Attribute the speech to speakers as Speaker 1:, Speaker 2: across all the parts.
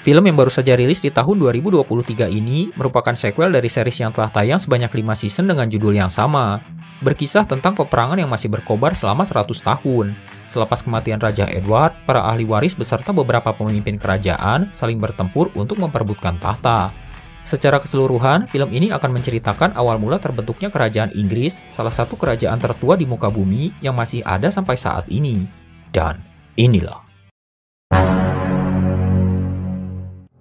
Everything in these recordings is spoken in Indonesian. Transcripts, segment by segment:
Speaker 1: Film yang baru saja rilis di tahun 2023 ini merupakan sequel dari series yang telah tayang sebanyak 5 season dengan judul yang sama. Berkisah tentang peperangan yang masih berkobar selama 100 tahun. Selepas kematian Raja Edward, para ahli waris beserta beberapa pemimpin kerajaan saling bertempur untuk memperebutkan tahta. Secara keseluruhan, film ini akan menceritakan awal mula terbentuknya kerajaan Inggris, salah satu kerajaan tertua di muka bumi yang masih ada sampai saat ini. Dan inilah.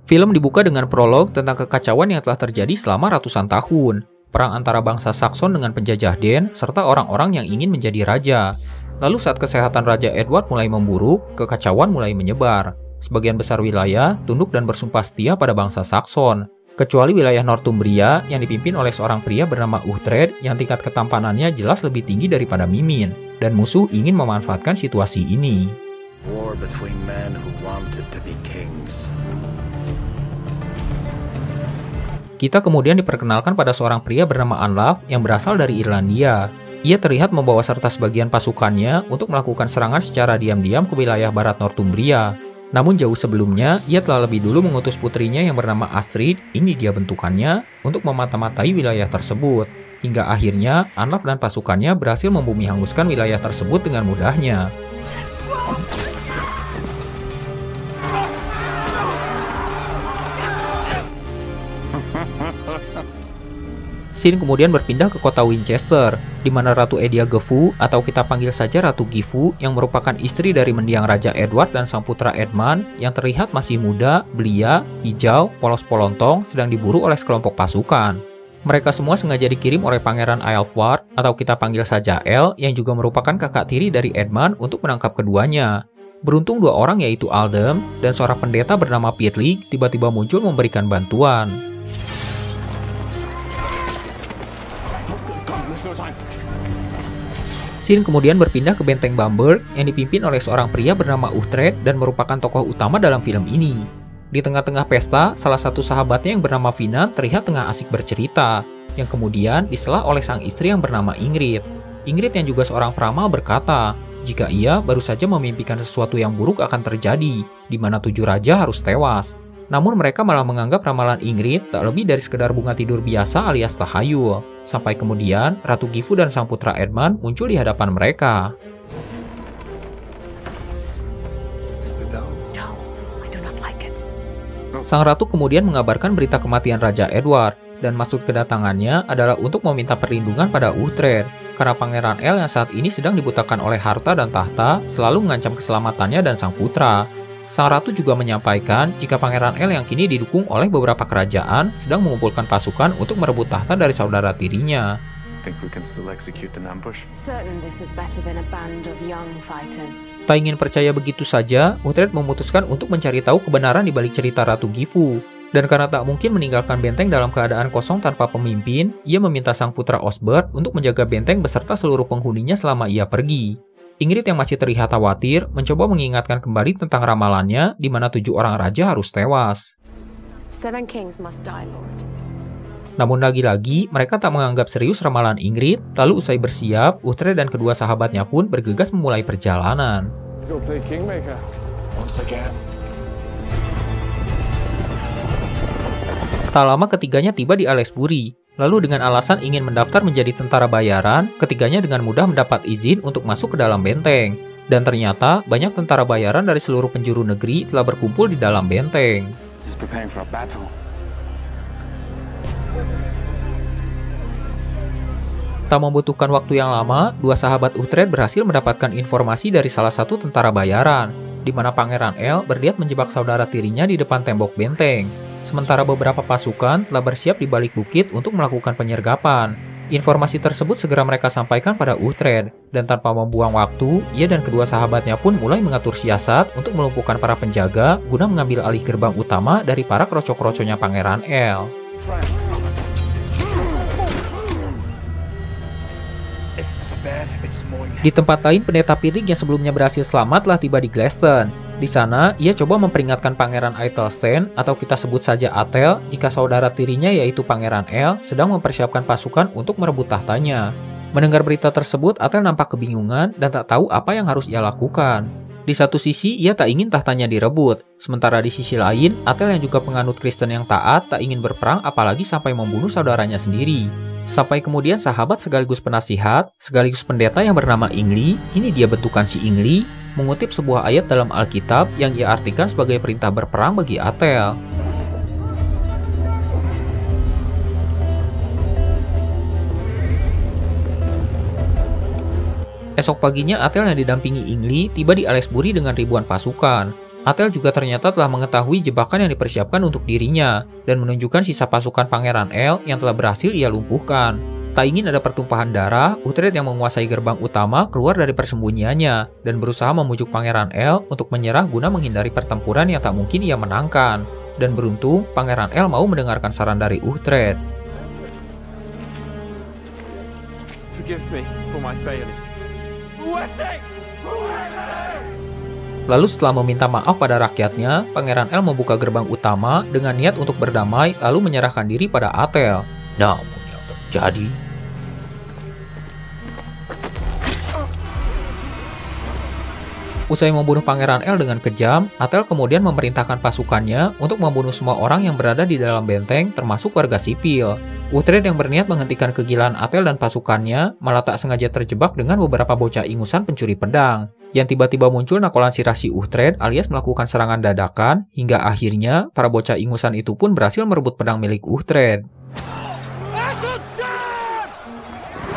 Speaker 1: Film dibuka dengan prolog tentang kekacauan yang telah terjadi selama ratusan tahun. Perang antara bangsa Saxon dengan penjajah Den, serta orang-orang yang ingin menjadi raja. Lalu saat kesehatan Raja Edward mulai memburuk, kekacauan mulai menyebar. Sebagian besar wilayah tunduk dan bersumpah setia pada bangsa Saxon. Kecuali wilayah Northumbria yang dipimpin oleh seorang pria bernama Uhtred yang tingkat ketampanannya jelas lebih tinggi daripada Mimin. Dan musuh ingin memanfaatkan situasi ini. War between men who wanted to be kings. Kita kemudian diperkenalkan pada seorang pria bernama Anlaf yang berasal dari Irlandia. Ia terlihat membawa serta sebagian pasukannya untuk melakukan serangan secara diam-diam ke wilayah barat Northumbria. Namun jauh sebelumnya, ia telah lebih dulu mengutus putrinya yang bernama Astrid, ini dia bentukannya, untuk memata-matai wilayah tersebut. Hingga akhirnya, Anlaf dan pasukannya berhasil membumi hanguskan wilayah tersebut dengan mudahnya. Scene kemudian berpindah ke kota Winchester, di mana Ratu Ediagefu atau kita panggil saja Ratu Gifu yang merupakan istri dari mendiang Raja Edward dan sang putra Edmund yang terlihat masih muda, belia, hijau, polos-polontong sedang diburu oleh sekelompok pasukan. Mereka semua sengaja dikirim oleh Pangeran Aelfward atau kita panggil saja El yang juga merupakan kakak tiri dari Edmund untuk menangkap keduanya. Beruntung dua orang yaitu Aldem dan seorang pendeta bernama Pirlig tiba-tiba muncul memberikan bantuan. Scene kemudian berpindah ke benteng Bamberg yang dipimpin oleh seorang pria bernama Uhtred dan merupakan tokoh utama dalam film ini. Di tengah-tengah pesta, salah satu sahabatnya yang bernama Vina terlihat tengah asik bercerita, yang kemudian disela oleh sang istri yang bernama Ingrid. Ingrid yang juga seorang peramal berkata, jika ia baru saja memimpikan sesuatu yang buruk akan terjadi, di mana 7 raja harus tewas. Namun mereka malah menganggap ramalan Ingrid tak lebih dari sekedar bunga tidur biasa alias tahayul. Sampai kemudian Ratu Gifu dan sang putra Edmund muncul di hadapan mereka. Sang ratu kemudian mengabarkan berita kematian Raja Edward dan maksud kedatangannya adalah untuk meminta perlindungan pada Uhtred karena Pangeran El yang saat ini sedang dibutakan oleh harta dan tahta selalu mengancam keselamatannya dan sang putra. Sang ratu juga menyampaikan jika Pangeran El yang kini didukung oleh beberapa kerajaan sedang mengumpulkan pasukan untuk merebut tahta dari saudara tirinya. Tak ingin percaya begitu saja, Uhtred memutuskan untuk mencari tahu kebenaran di balik cerita Ratu Gifu. Dan karena tak mungkin meninggalkan benteng dalam keadaan kosong tanpa pemimpin, ia meminta sang putra Osbert untuk menjaga benteng beserta seluruh penghuninya selama ia pergi. Ingrid yang masih terlihat khawatir mencoba mengingatkan kembali tentang ramalannya di mana 7 orang raja harus tewas. Namun lagi-lagi mereka tak menganggap serius ramalan Ingrid, lalu usai bersiap, Uhtred dan kedua sahabatnya pun bergegas memulai perjalanan. Tak lama ketiganya tiba di Aylesbury. Lalu dengan alasan ingin mendaftar menjadi tentara bayaran, ketiganya dengan mudah mendapat izin untuk masuk ke dalam benteng. Dan ternyata banyak tentara bayaran dari seluruh penjuru negeri telah berkumpul di dalam benteng. Tak membutuhkan waktu yang lama, dua sahabat Uhtred berhasil mendapatkan informasi dari salah satu tentara bayaran, di mana Pangeran El berniat menjebak saudara tirinya di depan tembok benteng. Sementara beberapa pasukan telah bersiap di balik bukit untuk melakukan penyergapan. Informasi tersebut segera mereka sampaikan pada Uhtred, dan tanpa membuang waktu, ia dan kedua sahabatnya pun mulai mengatur siasat untuk melumpuhkan para penjaga guna mengambil alih gerbang utama dari para kroco-kroconya Pangeran El. Di tempat lain, pendeta Pirlig yang sebelumnya berhasil selamat telah tiba di Glaston. Di sana, ia coba memperingatkan Pangeran Aethelstan atau kita sebut saja Athel jika saudara tirinya yaitu Pangeran El sedang mempersiapkan pasukan untuk merebut tahtanya. Mendengar berita tersebut, Athel nampak kebingungan dan tak tahu apa yang harus ia lakukan. Di satu sisi, ia tak ingin tahtanya direbut. Sementara di sisi lain, Atel yang juga penganut Kristen yang taat tak ingin berperang apalagi sampai membunuh saudaranya sendiri. Sampai kemudian sahabat sekaligus penasihat, sekaligus pendeta yang bernama Ingli, ini dia bentukan si Ingli, mengutip sebuah ayat dalam Alkitab yang ia artikan sebagai perintah berperang bagi Atel. Esok paginya Atel yang didampingi Ingli tiba di Aylesbury dengan ribuan pasukan. Atel juga ternyata telah mengetahui jebakan yang dipersiapkan untuk dirinya dan menunjukkan sisa pasukan Pangeran El yang telah berhasil ia lumpuhkan. Tak ingin ada pertumpahan darah, Uhtred yang menguasai gerbang utama keluar dari persembunyiannya dan berusaha memujuk Pangeran El untuk menyerah guna menghindari pertempuran yang tak mungkin ia menangkan. Dan beruntung, Pangeran El mau mendengarkan saran dari Uhtred.
Speaker 2: Forgive me for my failings.
Speaker 1: Lalu setelah meminta maaf pada rakyatnya, Pangeran El membuka gerbang utama dengan niat untuk berdamai lalu menyerahkan diri pada Atel. Namun yang terjadi... Usai membunuh Pangeran El dengan kejam, Atel kemudian memerintahkan pasukannya untuk membunuh semua orang yang berada di dalam benteng termasuk warga sipil. Uhtred yang berniat menghentikan kegilaan Atel dan pasukannya malah tak sengaja terjebak dengan beberapa bocah ingusan pencuri pedang. Yang tiba-tiba muncul nakolan sirah si Uhtred alias melakukan serangan dadakan, hingga akhirnya para bocah ingusan itu pun berhasil merebut pedang milik Uhtred.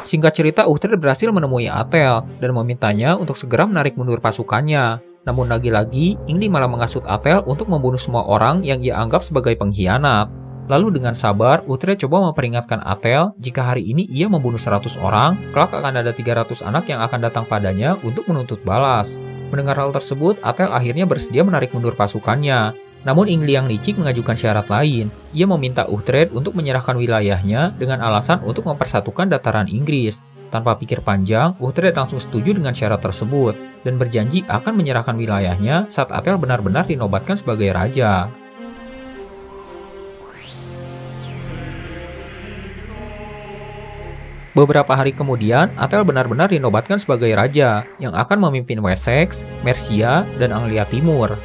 Speaker 1: Singkat cerita, Uhtred berhasil menemui Atel dan memintanya untuk segera menarik mundur pasukannya. Namun lagi-lagi, Ingli malah mengasut Atel untuk membunuh semua orang yang ia anggap sebagai pengkhianat. Lalu dengan sabar, Uhtred coba memperingatkan Atel jika hari ini ia membunuh 100 orang, kelak akan ada 300 anak yang akan datang padanya untuk menuntut balas. Mendengar hal tersebut, Atel akhirnya bersedia menarik mundur pasukannya. Namun Ingli yang licik mengajukan syarat lain. Ia meminta Uhtred untuk menyerahkan wilayahnya dengan alasan untuk mempersatukan dataran Inggris. Tanpa pikir panjang, Uhtred langsung setuju dengan syarat tersebut dan berjanji akan menyerahkan wilayahnya saat Atel benar-benar dinobatkan sebagai raja. Beberapa hari kemudian, Atel benar-benar dinobatkan sebagai raja yang akan memimpin Wessex, Mercia, dan Anglia Timur.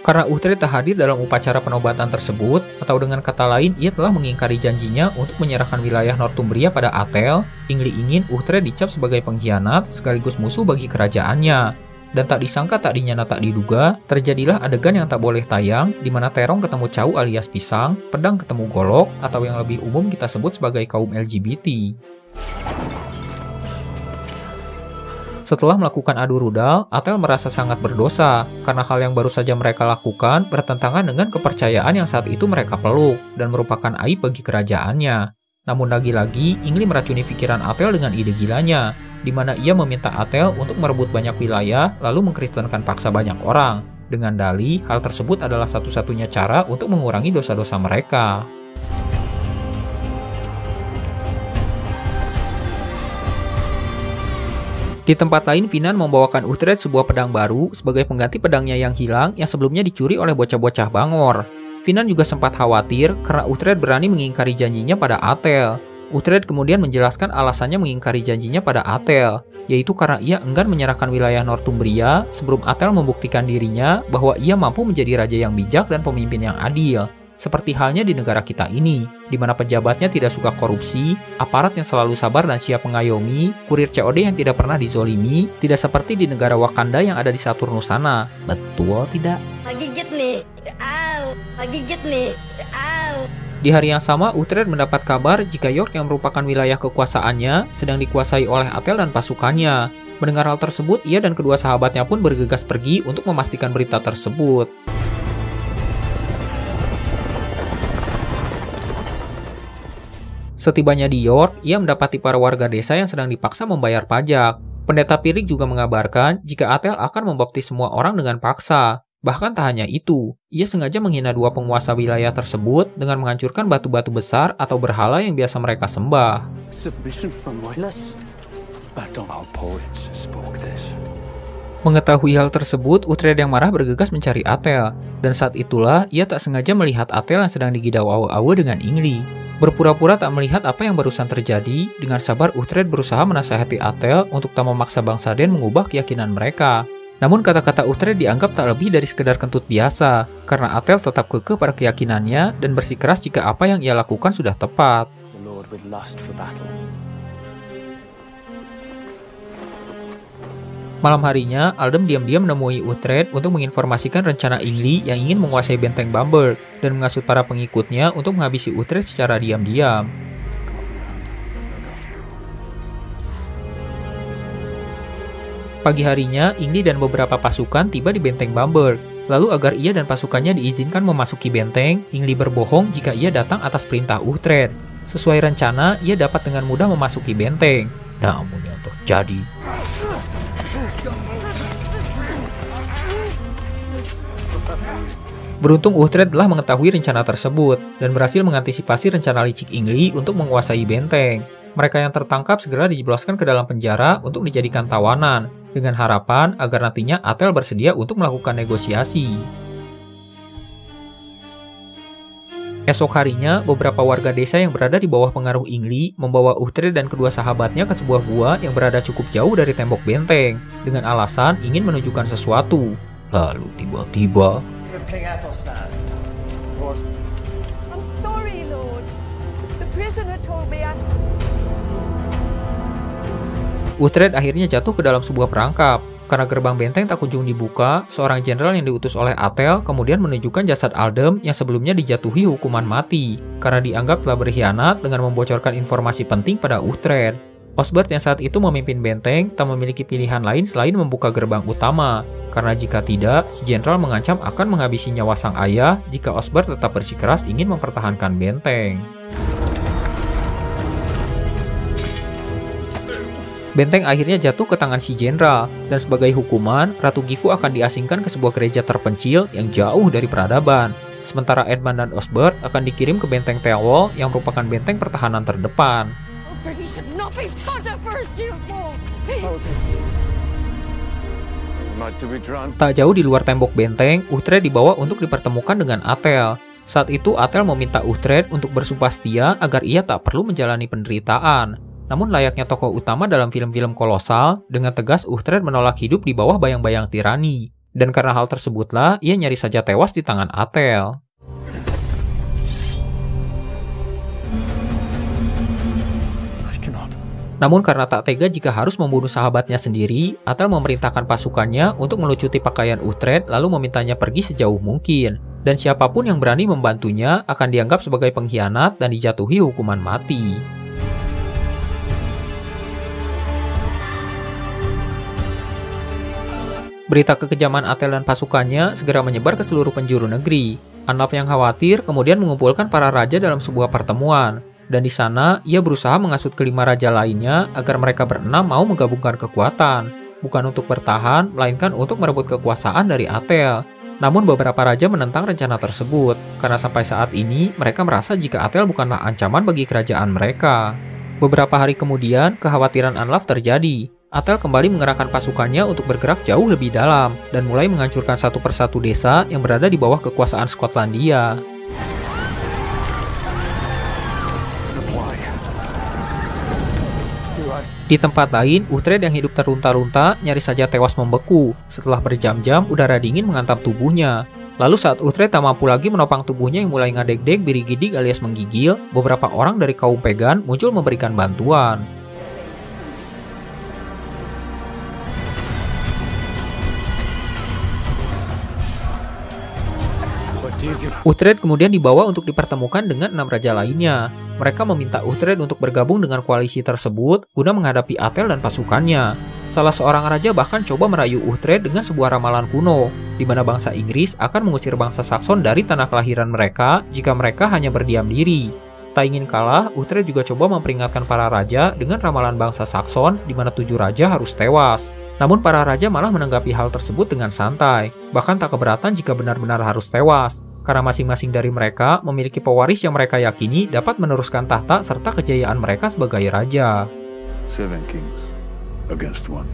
Speaker 1: Karena Uhtred tak hadir dalam upacara penobatan tersebut, atau dengan kata lain, ia telah mengingkari janjinya untuk menyerahkan wilayah Northumbria pada Atel, Ingli ingin Uhtred dicap sebagai pengkhianat sekaligus musuh bagi kerajaannya. Dan tak disangka tak dinyana tak diduga, terjadilah adegan yang tak boleh tayang, di mana terong ketemu cau alias pisang, pedang ketemu golok, atau yang lebih umum kita sebut sebagai kaum LGBT. Setelah melakukan adu rudal, Atel merasa sangat berdosa karena hal yang baru saja mereka lakukan bertentangan dengan kepercayaan yang saat itu mereka peluk dan merupakan aib bagi kerajaannya. Namun lagi-lagi, Ingli meracuni pikiran Atel dengan ide gilanya, di mana ia meminta Atel untuk merebut banyak wilayah lalu mengkristenkan paksa banyak orang, dengan dalih hal tersebut adalah satu-satunya cara untuk mengurangi dosa-dosa mereka. Di tempat lain, Finan membawakan Uhtred sebuah pedang baru sebagai pengganti pedangnya yang hilang yang sebelumnya dicuri oleh bocah-bocah Bangor. Finan juga sempat khawatir karena Uhtred berani mengingkari janjinya pada Atel. Uhtred kemudian menjelaskan alasannya mengingkari janjinya pada Atel, yaitu karena ia enggan menyerahkan wilayah Northumbria sebelum Atel membuktikan dirinya bahwa ia mampu menjadi raja yang bijak dan pemimpin yang adil. Seperti halnya di negara kita ini, di mana pejabatnya tidak suka korupsi, aparat yang selalu sabar dan siap mengayomi, kurir COD yang tidak pernah dizolimi, tidak seperti di negara Wakanda yang ada di Saturnus sana. Betul tidak?
Speaker 3: Gigit nih, gigit nih,
Speaker 1: Di hari yang sama, Uhtred mendapat kabar jika York yang merupakan wilayah kekuasaannya sedang dikuasai oleh Atel dan pasukannya. Mendengar hal tersebut, ia dan kedua sahabatnya pun bergegas pergi untuk memastikan berita tersebut. Setibanya di York, ia mendapati para warga desa yang sedang dipaksa membayar pajak. Pendeta Pirik juga mengabarkan jika Atel akan membaptis semua orang dengan paksa. Bahkan tak hanya itu, ia sengaja menghina dua penguasa wilayah tersebut dengan menghancurkan batu-batu besar atau berhala yang biasa mereka sembah. Mengetahui hal tersebut, Uhtred yang marah bergegas mencari Atel. Dan saat itulah, ia tak sengaja melihat Atel yang sedang digidau awu-awu dengan Ingli. Berpura-pura tak melihat apa yang barusan terjadi, dengan sabar Uhtred berusaha menasihati Atel untuk tak memaksa bangsa Den mengubah keyakinan mereka. Namun kata-kata Uhtred dianggap tak lebih dari sekedar kentut biasa, karena Atel tetap kekeh pada keyakinannya dan bersikeras jika apa yang ia lakukan sudah tepat.
Speaker 2: The Lord with lust for battle.
Speaker 1: Malam harinya, Aldem diam-diam menemui Uhtred untuk menginformasikan rencana Ingli yang ingin menguasai benteng Bamberg dan mengasut para pengikutnya untuk menghabisi Uhtred secara diam-diam. Pagi harinya, Ingli dan beberapa pasukan tiba di benteng Bamberg. Lalu agar ia dan pasukannya diizinkan memasuki benteng, Ingli berbohong jika ia datang atas perintah Uhtred. Sesuai rencana, ia dapat dengan mudah memasuki benteng. Namun yang terjadi... Beruntung Uhtred telah mengetahui rencana tersebut dan berhasil mengantisipasi rencana licik Ingli untuk menguasai benteng. Mereka yang tertangkap segera dijebloskan ke dalam penjara untuk dijadikan tawanan, dengan harapan agar nantinya Atel bersedia untuk melakukan negosiasi. Esok harinya, beberapa warga desa yang berada di bawah pengaruh Ingli membawa Uhtred dan kedua sahabatnya ke sebuah gua yang berada cukup jauh dari tembok benteng, dengan alasan ingin menunjukkan sesuatu. Lalu tiba-tiba...
Speaker 4: I'm sorry, Lord. The prisoner told me
Speaker 1: Uhtred akhirnya jatuh ke dalam sebuah perangkap. Karena gerbang benteng tak kunjung dibuka, seorang jenderal yang diutus oleh Atel kemudian menunjukkan jasad Aldem yang sebelumnya dijatuhi hukuman mati, karena dianggap telah berkhianat dengan membocorkan informasi penting pada Uhtred. Osbert yang saat itu memimpin benteng tak memiliki pilihan lain selain membuka gerbang utama, karena jika tidak, si jenderal mengancam akan menghabisi nyawa sang ayah jika Osbert tetap bersikeras ingin mempertahankan benteng. Benteng akhirnya jatuh ke tangan si jenderal, dan sebagai hukuman, Ratu Gifu akan diasingkan ke sebuah gereja terpencil yang jauh dari peradaban. Sementara Edmund dan Osbert akan dikirim ke benteng Theodwald yang merupakan benteng pertahanan terdepan. Tak jauh di luar tembok benteng, Uhtred dibawa untuk dipertemukan dengan Atel. Saat itu Atel meminta Uhtred untuk bersumpah setia agar ia tak perlu menjalani penderitaan. Namun layaknya tokoh utama dalam film-film kolosal, dengan tegas Uhtred menolak hidup di bawah bayang-bayang tirani. Dan karena hal tersebutlah, ia nyaris saja tewas di tangan Atel. Namun karena tak tega jika harus membunuh sahabatnya sendiri, Atel memerintahkan pasukannya untuk melucuti pakaian Uhtred lalu memintanya pergi sejauh mungkin. Dan siapapun yang berani membantunya akan dianggap sebagai pengkhianat dan dijatuhi hukuman mati. Berita kekejaman Atel dan pasukannya segera menyebar ke seluruh penjuru negeri. Anlaf yang khawatir kemudian mengumpulkan para raja dalam sebuah pertemuan. Dan di sana, ia berusaha mengasut kelima raja lainnya agar mereka berenam mau menggabungkan kekuatan. Bukan untuk bertahan, melainkan untuk merebut kekuasaan dari Atel. Namun beberapa raja menentang rencana tersebut, karena sampai saat ini mereka merasa jika Atel bukanlah ancaman bagi kerajaan mereka. Beberapa hari kemudian, kekhawatiran Anlaf terjadi. Atel kembali mengerahkan pasukannya untuk bergerak jauh lebih dalam dan mulai menghancurkan satu persatu desa yang berada di bawah kekuasaan Skotlandia. Di tempat lain, Uhtred yang hidup terlunta-lunta nyaris saja tewas membeku setelah berjam-jam udara dingin menghantam tubuhnya. Lalu saat Uhtred tak mampu lagi menopang tubuhnya yang mulai ngadeg-deg biri-gidik alias menggigil, beberapa orang dari kaum Pagan muncul memberikan bantuan. Uhtred kemudian dibawa untuk dipertemukan dengan 6 raja lainnya. Mereka meminta Uhtred untuk bergabung dengan koalisi tersebut guna menghadapi Atel dan pasukannya. Salah seorang raja bahkan coba merayu Uhtred dengan sebuah ramalan kuno, di mana bangsa Inggris akan mengusir bangsa Sakson dari tanah kelahiran mereka jika mereka hanya berdiam diri. Tak ingin kalah, Uhtred juga coba memperingatkan para raja dengan ramalan bangsa Sakson di mana 7 raja harus tewas. Namun para raja malah menanggapi hal tersebut dengan santai, bahkan tak keberatan jika benar-benar harus tewas. Karena masing-masing dari mereka memiliki pewaris yang mereka yakini dapat meneruskan tahta serta kejayaan mereka sebagai raja.
Speaker 5: 7 kings against 1.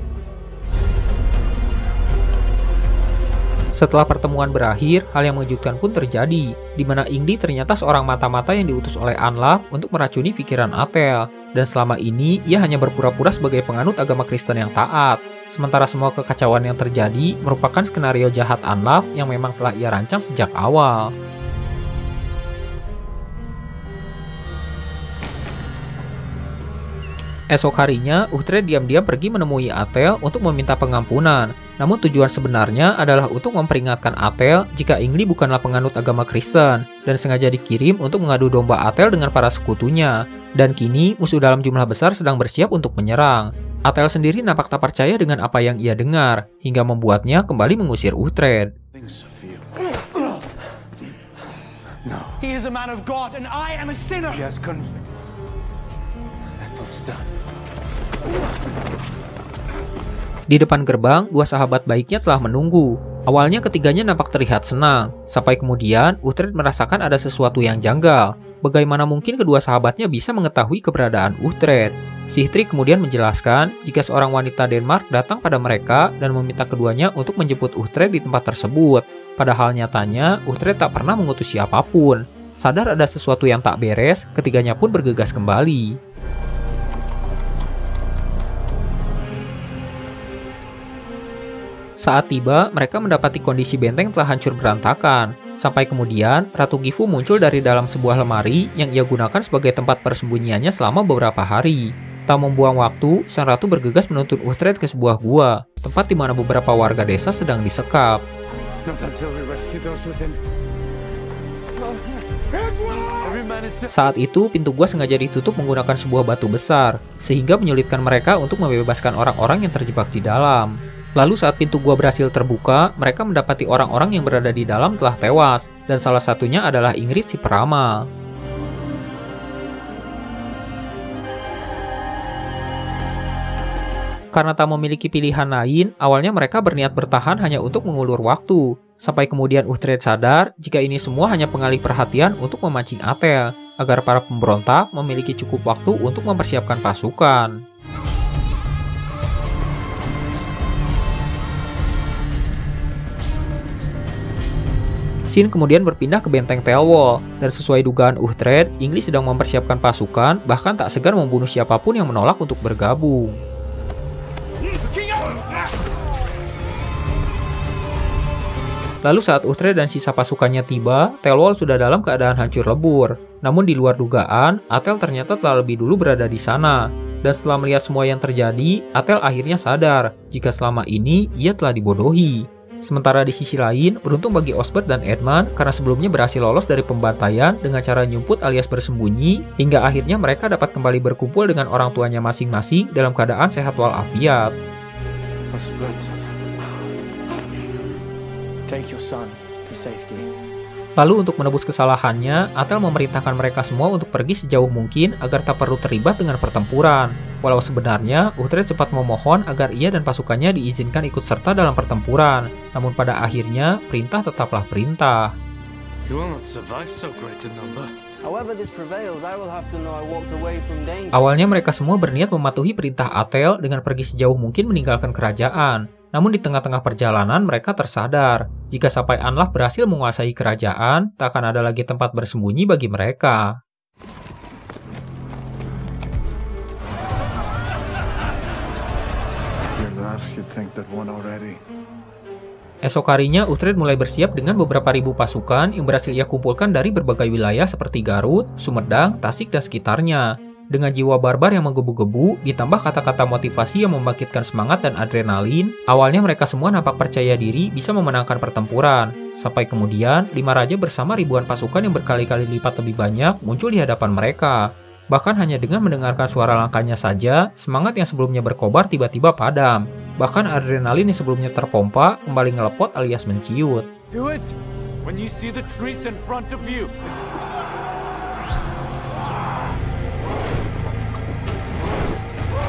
Speaker 1: Setelah pertemuan berakhir, hal yang mengejutkan pun terjadi, di mana Ingli ternyata seorang mata-mata yang diutus oleh Anlaf untuk meracuni pikiran Atel. Dan selama ini, ia hanya berpura-pura sebagai penganut agama Kristen yang taat. Sementara semua kekacauan yang terjadi merupakan skenario jahat Anlaf yang memang telah ia rancang sejak awal. Esok harinya, Uhtred diam-diam pergi menemui Atel untuk meminta pengampunan. Namun tujuan sebenarnya adalah untuk memperingatkan Atel jika Ingli bukanlah penganut agama Kristen dan sengaja dikirim untuk mengadu domba Atel dengan para sekutunya. Dan kini musuh dalam jumlah besar sedang bersiap untuk menyerang. Atel sendiri nampak tak percaya dengan apa yang ia dengar, hingga membuatnya kembali mengusir Uhtred.
Speaker 2: No.
Speaker 5: He is a man of God, and I am a sinner.
Speaker 2: He has convict. Ethel's done.
Speaker 1: Di depan gerbang, dua sahabat baiknya telah menunggu. Awalnya ketiganya nampak terlihat senang, sampai kemudian Uhtred merasakan ada sesuatu yang janggal. Bagaimana mungkin kedua sahabatnya bisa mengetahui keberadaan Uhtred? Sigtryg kemudian menjelaskan jika seorang wanita Denmark datang pada mereka dan meminta keduanya untuk menjemput Uhtred di tempat tersebut. Padahal nyatanya, Uhtred tak pernah mengutus siapapun. Sadar ada sesuatu yang tak beres, ketiganya pun bergegas kembali. Saat tiba, mereka mendapati kondisi benteng telah hancur berantakan. Sampai kemudian, Ratu Gifu muncul dari dalam sebuah lemari yang ia gunakan sebagai tempat persembunyiannya selama beberapa hari. Tak membuang waktu, sang ratu bergegas menuntun Uhtred ke sebuah gua, tempat di mana beberapa warga desa sedang disekap.
Speaker 2: Not until we rescue those within. Every man is
Speaker 1: Saat itu, pintu gua sengaja ditutup menggunakan sebuah batu besar, sehingga menyulitkan mereka untuk membebaskan orang-orang yang terjebak di dalam. Lalu saat pintu gua berhasil terbuka, mereka mendapati orang-orang yang berada di dalam telah tewas, dan salah satunya adalah Ingrid si peramal. Karena tak memiliki pilihan lain, awalnya mereka berniat bertahan hanya untuk mengulur waktu. Sampai kemudian Uhtred sadar jika ini semua hanya pengalih perhatian untuk memancing Atel, agar para pemberontak memiliki cukup waktu untuk mempersiapkan pasukan. Scene kemudian berpindah ke benteng Telwall, dan sesuai dugaan Uhtred, Ingli sedang mempersiapkan pasukan, bahkan tak segan membunuh siapapun yang menolak untuk bergabung. Lalu saat Uhtred dan sisa pasukannya tiba, Telwall sudah dalam keadaan hancur lebur. Namun di luar dugaan, Atel ternyata telah lebih dulu berada di sana. Dan setelah melihat semua yang terjadi, Atel akhirnya sadar jika selama ini ia telah dibodohi. Sementara di sisi lain, beruntung bagi Osbert dan Edmund karena sebelumnya berhasil lolos dari pembantaian dengan cara nyumput alias bersembunyi, hingga akhirnya mereka dapat kembali berkumpul dengan orang tuanya masing-masing dalam keadaan sehat walafiat.
Speaker 2: Osbert. Take your son to safety.
Speaker 1: Lalu untuk menebus kesalahannya, Atel memerintahkan mereka semua untuk pergi sejauh mungkin agar tak perlu terlibat dengan pertempuran. Walau sebenarnya, Uhtred cepat memohon agar ia dan pasukannya diizinkan ikut serta dalam pertempuran. Namun pada akhirnya, perintah tetaplah perintah.
Speaker 2: You will not survive so great a number.
Speaker 5: However this prevails, I will have to know I walked away from danger.
Speaker 1: Awalnya mereka semua berniat mematuhi perintah Atel dengan pergi sejauh mungkin meninggalkan kerajaan. Namun di tengah-tengah perjalanan mereka tersadar, jika sampai Anlaf berhasil menguasai kerajaan, tak akan ada lagi tempat bersembunyi bagi mereka. Esok harinya, Uhtred mulai bersiap dengan beberapa ribu pasukan yang berhasil ia kumpulkan dari berbagai wilayah seperti Garut, Sumedang, Tasik, dan sekitarnya. Dengan jiwa barbar yang menggebu-gebu, ditambah kata-kata motivasi yang membangkitkan semangat dan adrenalin, awalnya mereka semua nampak percaya diri bisa memenangkan pertempuran. Sampai kemudian, 5 raja bersama ribuan pasukan yang berkali-kali lipat lebih banyak muncul di hadapan mereka. Bahkan hanya dengan mendengarkan suara langkahnya saja, semangat yang sebelumnya berkobar tiba-tiba padam. Bahkan adrenalin yang sebelumnya terpompa kembali ngelepot alias menciut.
Speaker 2: Do it when you see the trees in front of you.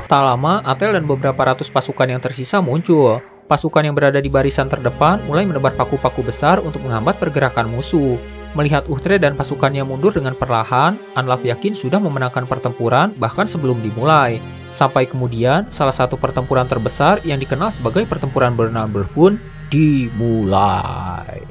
Speaker 1: Tak lama, Atel dan beberapa ratus pasukan yang tersisa muncul. Pasukan yang berada di barisan terdepan mulai menebar paku-paku besar untuk menghambat pergerakan musuh. Melihat Uhtred dan pasukannya mundur dengan perlahan, Anlaf yakin sudah memenangkan pertempuran bahkan sebelum dimulai. Sampai kemudian, salah satu pertempuran terbesar yang dikenal sebagai pertempuran Birnambur pun dimulai.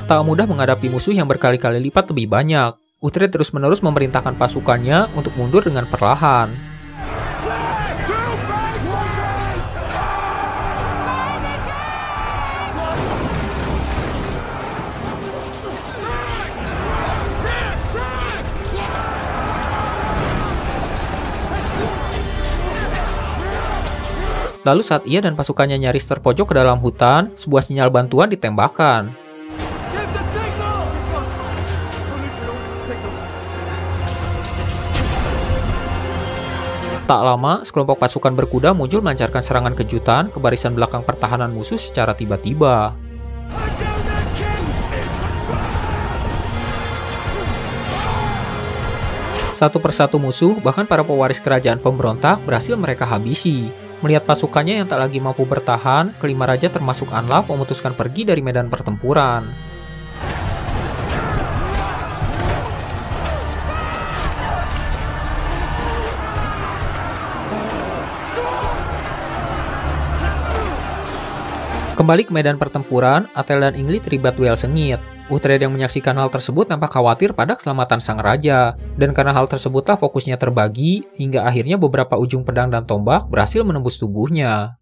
Speaker 1: Tak mudah menghadapi musuh yang berkali-kali lipat lebih banyak. Uhtred terus-menerus memerintahkan pasukannya untuk mundur dengan perlahan. Lalu saat ia dan pasukannya nyaris terpojok ke dalam hutan, sebuah sinyal bantuan ditembakkan. Tak lama, sekelompok pasukan berkuda muncul melancarkan serangan kejutan ke barisan belakang pertahanan musuh secara tiba-tiba. Satu persatu musuh, bahkan para pewaris kerajaan pemberontak, berhasil mereka habisi. Melihat pasukannya yang tak lagi mampu bertahan, kelima raja termasuk Anlaf memutuskan pergi dari medan pertempuran. Kembali ke medan pertempuran, Atel dan Ingli terlibat duel sengit. Uhtred yang menyaksikan hal tersebut nampak khawatir pada keselamatan sang raja. Dan karena hal tersebutlah fokusnya terbagi, hingga akhirnya beberapa ujung pedang dan tombak berhasil menembus tubuhnya.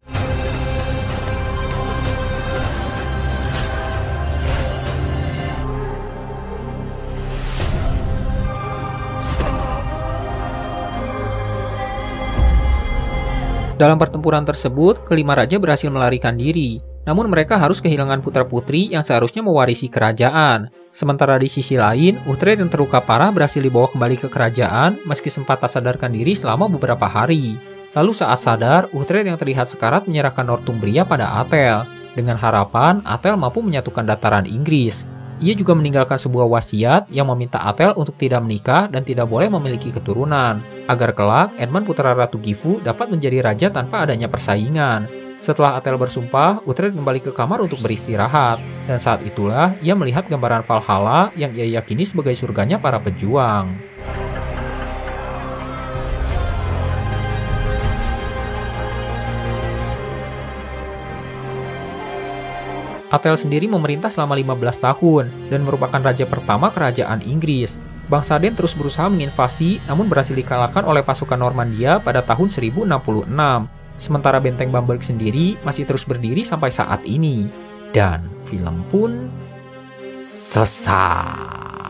Speaker 1: Dalam pertempuran tersebut, kelima raja berhasil melarikan diri. Namun mereka harus kehilangan putra-putri yang seharusnya mewarisi kerajaan. Sementara di sisi lain, Uhtred yang terluka parah berhasil dibawa kembali ke kerajaan meski sempat tak sadarkan diri selama beberapa hari. Lalu saat sadar, Uhtred yang terlihat sekarat menyerahkan Northumbria pada Atel. Dengan harapan, Atel mampu menyatukan dataran Inggris. Ia juga meninggalkan sebuah wasiat yang meminta Atel untuk tidak menikah dan tidak boleh memiliki keturunan, agar kelak Edmund putra Ratu Gifu dapat menjadi raja tanpa adanya persaingan. Setelah Atel bersumpah, Uhtred kembali ke kamar untuk beristirahat, dan saat itulah ia melihat gambaran Valhalla yang ia yakini sebagai surganya para pejuang. Atel sendiri memerintah selama 15 tahun dan merupakan raja pertama kerajaan Inggris. Bangsa Den terus berusaha menginvasi, namun berhasil dikalahkan oleh pasukan Normandia pada tahun 1066. Sementara benteng Bamberg sendiri masih terus berdiri sampai saat ini. Dan film pun selesai.